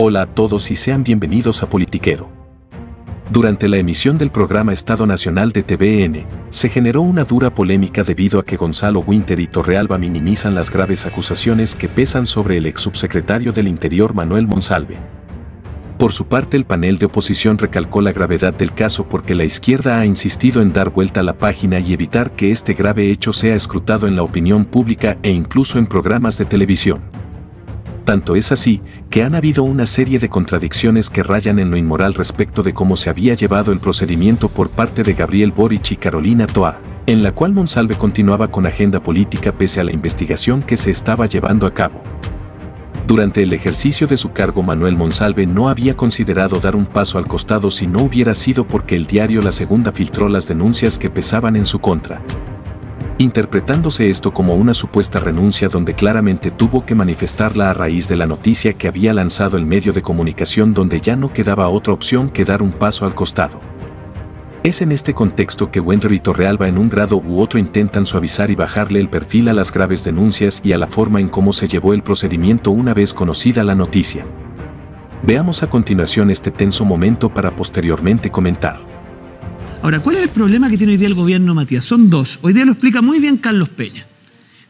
Hola a todos y sean bienvenidos a Politiquero. Durante la emisión del programa Estado Nacional de TVN, se generó una dura polémica debido a que Gonzalo Winter y Torrealba minimizan las graves acusaciones que pesan sobre el ex subsecretario del Interior Manuel Monsalve. Por su parte, el panel de oposición recalcó la gravedad del caso porque la izquierda ha insistido en dar vuelta a la página y evitar que este grave hecho sea escrutado en la opinión pública e incluso en programas de televisión. Tanto es así, que han habido una serie de contradicciones que rayan en lo inmoral respecto de cómo se había llevado el procedimiento por parte de Gabriel Boric y Carolina Toá, en la cual Monsalve continuaba con agenda política pese a la investigación que se estaba llevando a cabo. Durante el ejercicio de su cargo, Manuel Monsalve no había considerado dar un paso al costado si no hubiera sido porque el diario La Segunda filtró las denuncias que pesaban en su contra, interpretándose esto como una supuesta renuncia donde claramente tuvo que manifestarla a raíz de la noticia que había lanzado el medio de comunicación, donde ya no quedaba otra opción que dar un paso al costado. Es en este contexto que Winter y Torrealba en un grado u otro intentan suavizar y bajarle el perfil a las graves denuncias y a la forma en cómo se llevó el procedimiento una vez conocida la noticia. Veamos a continuación este tenso momento para posteriormente comentar. Ahora, ¿cuál es el problema que tiene hoy día el gobierno, Matías? Son dos. Hoy día lo explica muy bien Carlos Peña.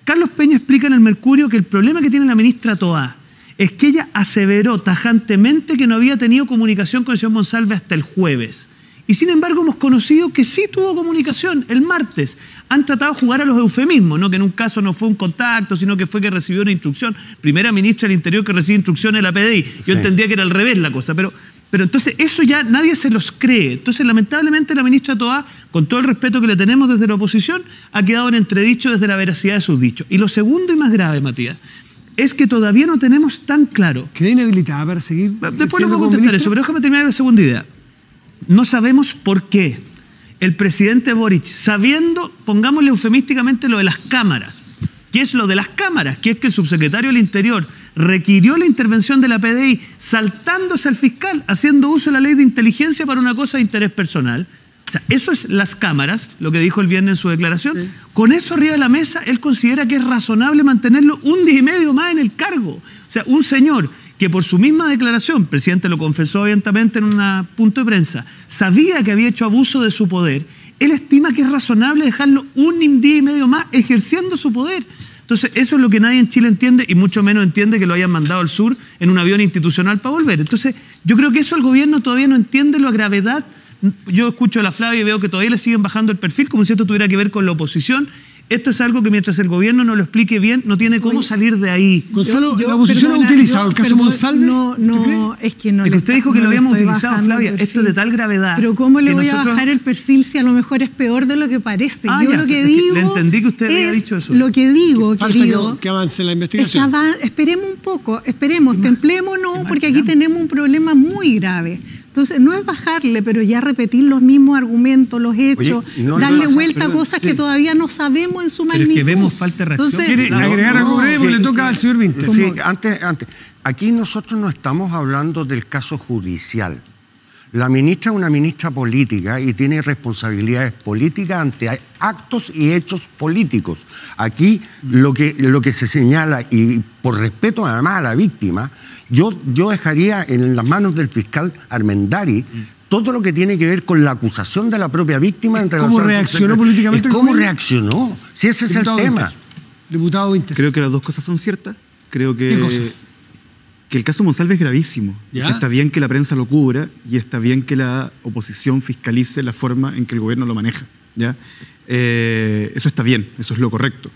Carlos Peña explica en el Mercurio que el problema que tiene la ministra Toá es que ella aseveró tajantemente que no había tenido comunicación con el señor Monsalve hasta el jueves. Y sin embargo hemos conocido que sí tuvo comunicación el martes. Han tratado de jugar a los eufemismos, ¿no? Que en un caso no fue un contacto, sino que fue que recibió una instrucción. Primera ministra del Interior que recibe instrucciones de la PDI. Yo entendía que era al revés la cosa, pero entonces eso ya nadie se los cree. Entonces lamentablemente la ministra Toá, con todo el respeto que le tenemos desde la oposición, ha quedado en entredicho desde la veracidad de sus dichos. Y lo segundo y más grave, Matías, es que todavía no tenemos tan claro. ¿Queda inhabilitada para seguir? Después le voy a contestar eso, pero déjame terminar la segunda idea. No sabemos por qué el presidente Boric, sabiendo, pongámosle eufemísticamente, lo de las cámaras. ¿Qué es lo de las cámaras? Que es que el subsecretario del Interior requirió la intervención de la PDI saltándose al fiscal, haciendo uso de la ley de inteligencia para una cosa de interés personal. O sea, eso es las cámaras, lo que dijo el viernes en su declaración. Sí. Con eso arriba de la mesa, él considera que es razonable mantenerlo un día y medio más en el cargo. O sea, un señor que por su misma declaración, el presidente lo confesó abiertamente en un punto de prensa, sabía que había hecho abuso de su poder, él estima que es razonable dejarlo un día y medio más ejerciendo su poder. Entonces, eso es lo que nadie en Chile entiende, y mucho menos entiende que lo hayan mandado al sur en un avión institucional para volver. Entonces, yo creo que eso el gobierno todavía no entiende la gravedad. Yo escucho a la Flavia y veo que todavía le siguen bajando el perfil, como si esto tuviera que ver con la oposición. Esto es algo que mientras el gobierno no lo explique bien, no tiene cómo salir de ahí. Gonzalo, ¿la oposición ha utilizado el caso Monsalve? No, es que no. Es que usted dijo que lo habíamos utilizado, Flavia. Esto es de tal gravedad. Pero ¿cómo le voy a bajar el perfil si a lo mejor es peor de lo que parece? Yo lo que digo. Le entendí que usted había dicho eso. Lo que digo, querido. Que avance la investigación. Esperemos un poco, templémonos, porque aquí tenemos un problema muy grave. Entonces, no es bajarle, pero ya repetir los mismos argumentos, los hechos, darle vuelta a cosas que todavía no sabemos en su magnitud. Pero es que vemos falta de reacción. Entonces, ¿quiere agregar algo breve? Porque le toca al señor Winter. Sí, antes. Aquí nosotros no estamos hablando del caso judicial. La ministra es una ministra política y tiene responsabilidades políticas ante actos y hechos políticos. Aquí lo que se señala, y por respeto además a la víctima, yo dejaría en las manos del fiscal Armendari todo lo que tiene que ver con la acusación de la propia víctima en relación a ¿Cómo reaccionó políticamente? ¿Cómo reaccionó? Si ese es el tema. Diputado Winter. Creo que las dos cosas son ciertas. Creo que... ¿Qué cosas? Que el caso Monsalve es gravísimo. Está bien que la prensa lo cubra y está bien que la oposición fiscalice la forma en que el gobierno lo maneja. ¿Ya? Eso está bien, eso es lo correcto.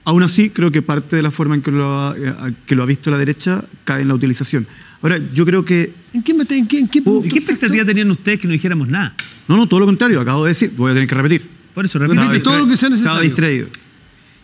Aún así, creo que parte de la forma en que lo ha visto la derecha cae en la utilización. Ahora, yo creo que... ¿En qué punto? ¿Qué expectativa tenían ustedes que no dijéramos nada? No, todo lo contrario, acabo de decir, voy a tener que repetir. Por eso, repite todo lo que sea necesario. Estaba distraído.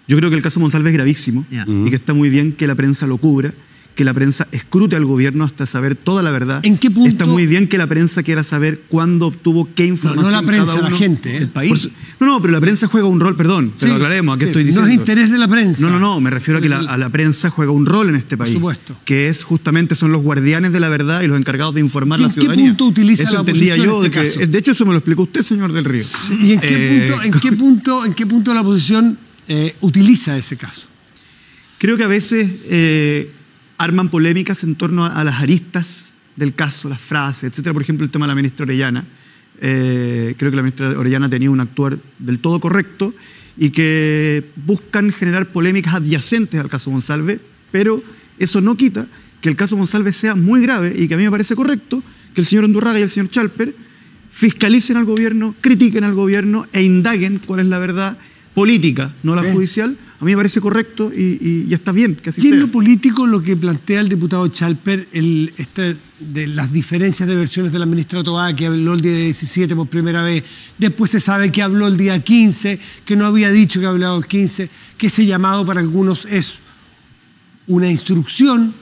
Yo creo que el caso Monsalve es gravísimo y que está muy bien que la prensa lo cubra, que la prensa escrute al gobierno hasta saber toda la verdad. ¿En qué punto? Está muy bien que la prensa quiera saber cuándo obtuvo qué información. No la prensa, cada uno, la gente. El país. No, pero la prensa juega un rol, perdón, pero aclaremos, ¿a qué estoy diciendo? No es interés de la prensa. No, me refiero a que a la prensa juega un rol en este país. Por supuesto. Que es justamente, son los guardianes de la verdad y los encargados de informar a la ciudadanía. ¿En qué punto utiliza eso la entendía oposición yo, en este caso? De hecho, eso me lo explicó usted, señor Del Río. ¿Y en qué punto la oposición utiliza ese caso? Creo que a veces arman polémicas en torno a las aristas del caso, las frases, etcétera. Por ejemplo, el tema de la ministra Orellana. Creo que la ministra Orellana tenía un actuar del todo correcto y que buscan generar polémicas adyacentes al caso Monsalve, pero eso no quita que el caso Monsalve sea muy grave y que a mí me parece correcto que el señor Undurraga y el señor Chalper fiscalicen al gobierno, critiquen al gobierno e indaguen cuál es la verdad política, no la judicial. A mí me parece correcto y está bien que así sea. ¿Qué es lo político lo que plantea el diputado Chalper, de las diferencias de versiones de la ministra Toá, que habló el día 17 por primera vez, después se sabe que habló el día 15, que no había dicho que había hablado el 15, que ese llamado para algunos es una instrucción?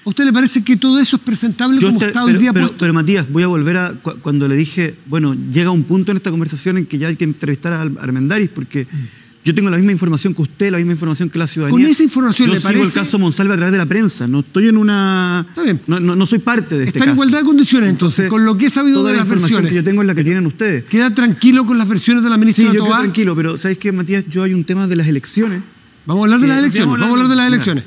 ¿A usted le parece que todo eso es presentable como está hoy día puesto? Pero Matías, voy a volver a cuando le dije, bueno, llega un punto en esta conversación en que ya hay que entrevistar a Armendáriz, porque yo tengo la misma información que usted, la misma información que la ciudadanía. Con esa información, ¿le parece? Yo sigo el caso Monsalve a través de la prensa, no estoy en una... Está bien. No soy parte de este caso. Está en igualdad de condiciones, entonces, con lo que he sabido de las versiones. Toda la información que yo tengo es la que tienen ustedes. ¿Queda tranquilo con las versiones de la ministra Toá? Sí, yo quedo tranquilo, pero ¿sabes qué, Matías? Yo hay un tema de las elecciones. Vamos a hablar de las elecciones.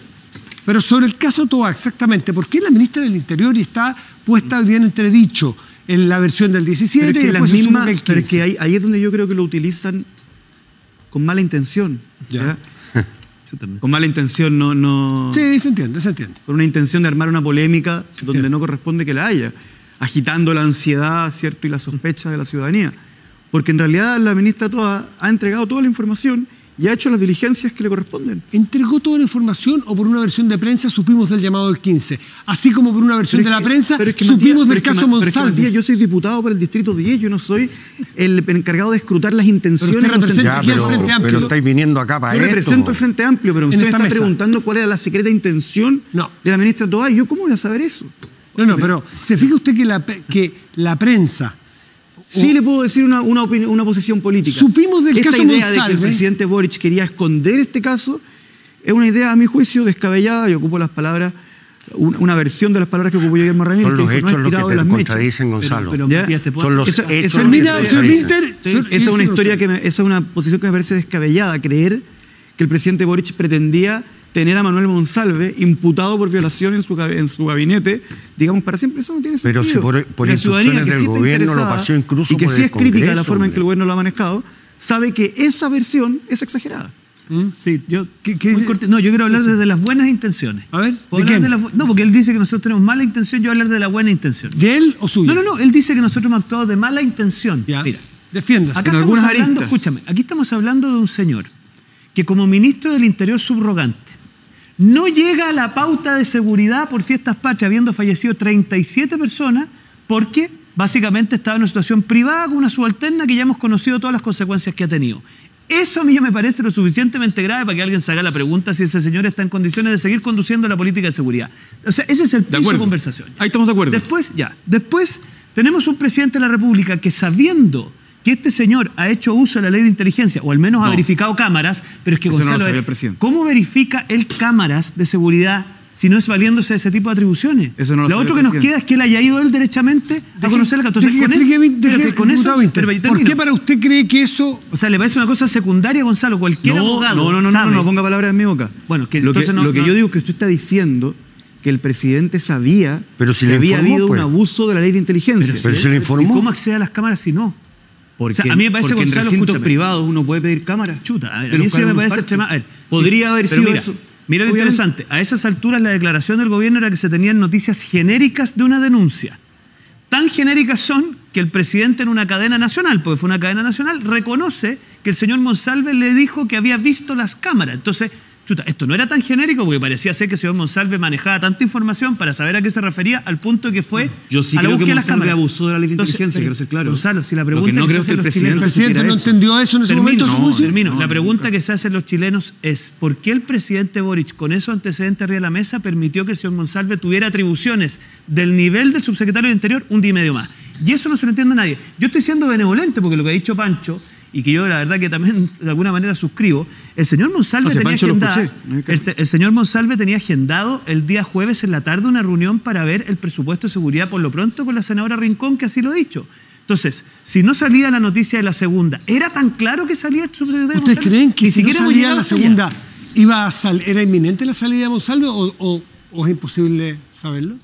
Pero sobre el caso Toá, exactamente, ¿por qué la ministra del Interior está puesta bien entredicho en la versión del 17 y después se suma el 15? Pero es que ahí es donde yo creo que lo utilizan con mala intención. ¿Ya? Con mala intención, no... Sí, se entiende. Con una intención de armar una polémica donde no corresponde que la haya, agitando la ansiedad, ¿cierto?, y la sospecha de la ciudadanía. Porque en realidad la ministra Toá ha entregado toda la información y ha hecho las diligencias que le corresponden. ¿Entregó toda la información o por una versión de prensa supimos del llamado del 15? Así como por una versión de la prensa supimos del caso Monsalve. Yo soy diputado por el Distrito 10, yo no soy el encargado de escrutar las intenciones. Pero usted representa aquí al Frente Amplio. Pero estáis viniendo acá para esto. Yo represento el Frente Amplio, pero usted me está preguntando cuál era la secreta intención de la ministra Toá. ¿Y yo cómo voy a saber eso? No, pero ¿se fija usted que la prensa... Sí le puedo decir una posición política. Supimos del caso Monsalve. Esta idea de que el presidente Boric quería esconder este caso es una idea, a mi juicio, descabellada, y ocupo las palabras, una versión de las palabras que ocupó Guillermo Ramírez. Son los que hechos no es tirado los que de te las contradicen, Gonzalo. Son los hechos. Esa es una posición que me parece descabellada, creer que el presidente Boric pretendía tener a Manuel Monsalve imputado por violación en su gabinete, digamos, para siempre. Eso no tiene sentido. Pero si por instrucciones del gobierno lo pasó incluso y que por sí el es crítica Congreso, de la forma en que el gobierno lo ha manejado, sabe que esa versión es exagerada. Sí, yo quiero hablar desde las buenas intenciones. A ver, ¿de quién? No, porque él dice que nosotros tenemos mala intención, yo voy a hablar de la buena intención. ¿De él o suya? No, él dice que nosotros hemos actuado de mala intención. Ya. Mira, defiéndase. Acá estamos hablando, escúchame, aquí estamos hablando de un señor que como ministro del Interior subrogante no llega a la pauta de seguridad por fiestas patrias, habiendo fallecido 37 personas, porque básicamente estaba en una situación privada con una subalterna que ya hemos conocido todas las consecuencias que ha tenido. Eso a mí ya me parece lo suficientemente grave para que alguien se haga la pregunta si ese señor está en condiciones de seguir conduciendo la política de seguridad. O sea, ese es el piso de conversación. Ahí estamos de acuerdo. Después tenemos un presidente de la República que, sabiendo que este señor ha hecho uso de la ley de inteligencia, o al menos ha verificado cámaras, pero es que Gonzalo, ¿cómo verifica él cámaras de seguridad si no es valiéndose de ese tipo de atribuciones? Lo otro que nos queda es que él haya ido él derechamente a conocer la... Entonces, ¿por qué para usted cree que eso...? O sea, ¿le parece una cosa secundaria, Gonzalo? Cualquier abogado no ponga palabras en mi boca. Bueno, lo que yo digo es que usted está diciendo que el presidente sabía que había habido un abuso de la ley de inteligencia. Pero se le informó. ¿Y cómo accede a las cámaras si no? Porque, a mí me parece, porque Gonzalo, en recintos privados uno puede pedir cámaras. Chuta, a mí sí me parece extremadamente... Podría haber sido eso. Mira lo interesante. A esas alturas la declaración del gobierno era que se tenían noticias genéricas de una denuncia. Tan genéricas son que el presidente en una cadena nacional, porque fue una cadena nacional, reconoce que el señor Monsalve le dijo que había visto las cámaras. Entonces, chuta, esto no era tan genérico porque parecía ser que el señor Monsalve manejaba tanta información para saber a qué se refería al punto que fue yo sí a la creo búsqueda de las Monsalve cámaras. abusó de la ley de inteligencia, quiero ser claro. Gonzalo, si la pregunta no creo que el presidente no entendió eso en ese momento. La pregunta que se hacen los chilenos es ¿por qué el presidente Boric, con esos antecedentes arriba de la mesa, permitió que el señor Monsalve tuviera atribuciones del nivel del subsecretario del Interior un día y medio más? Y eso no se lo entiende a nadie. Yo estoy siendo benevolente porque lo que ha dicho Pancho, y que yo la verdad que también de alguna manera suscribo, el señor Monsalve el señor Monsalve tenía agendado el día jueves en la tarde una reunión para ver el presupuesto de seguridad por lo pronto con la senadora Rincón, que así lo ha dicho. Entonces, si no salía la noticia de la segunda, ¿era tan claro que salía el subsecretario Monsalve? ¿Ustedes creen que si no salía la segunda era inminente la salida de Monsalve o es imposible saberlo?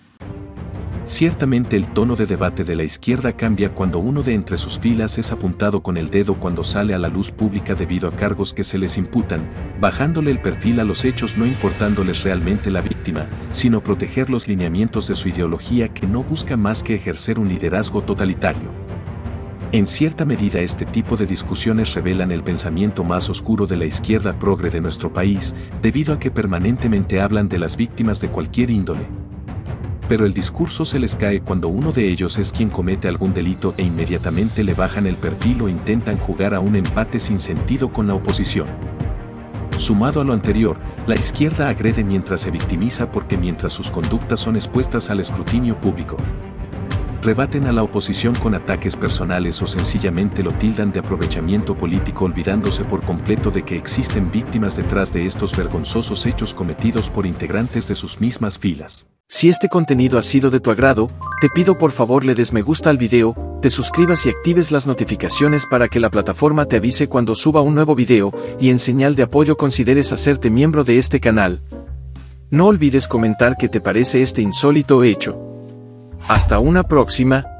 Ciertamente el tono de debate de la izquierda cambia cuando uno de entre sus filas es apuntado con el dedo cuando sale a la luz pública debido a cargos que se les imputan, bajándole el perfil a los hechos no importándoles realmente la víctima, sino proteger los lineamientos de su ideología que no busca más que ejercer un liderazgo totalitario. En cierta medida este tipo de discusiones revelan el pensamiento más oscuro de la izquierda progre de nuestro país, debido a que permanentemente hablan de las víctimas de cualquier índole. Pero el discurso se les cae cuando uno de ellos es quien comete algún delito e inmediatamente le bajan el perfil o intentan jugar a un empate sin sentido con la oposición. Sumado a lo anterior, la izquierda agrede mientras se victimiza porque mientras sus conductas son expuestas al escrutinio público, rebaten a la oposición con ataques personales o sencillamente lo tildan de aprovechamiento político olvidándose por completo de que existen víctimas detrás de estos vergonzosos hechos cometidos por integrantes de sus mismas filas. Si este contenido ha sido de tu agrado, te pido por favor le des me gusta al video, te suscribas y actives las notificaciones para que la plataforma te avise cuando suba un nuevo video, y en señal de apoyo consideres hacerte miembro de este canal. No olvides comentar qué te parece este insólito hecho. Hasta una próxima.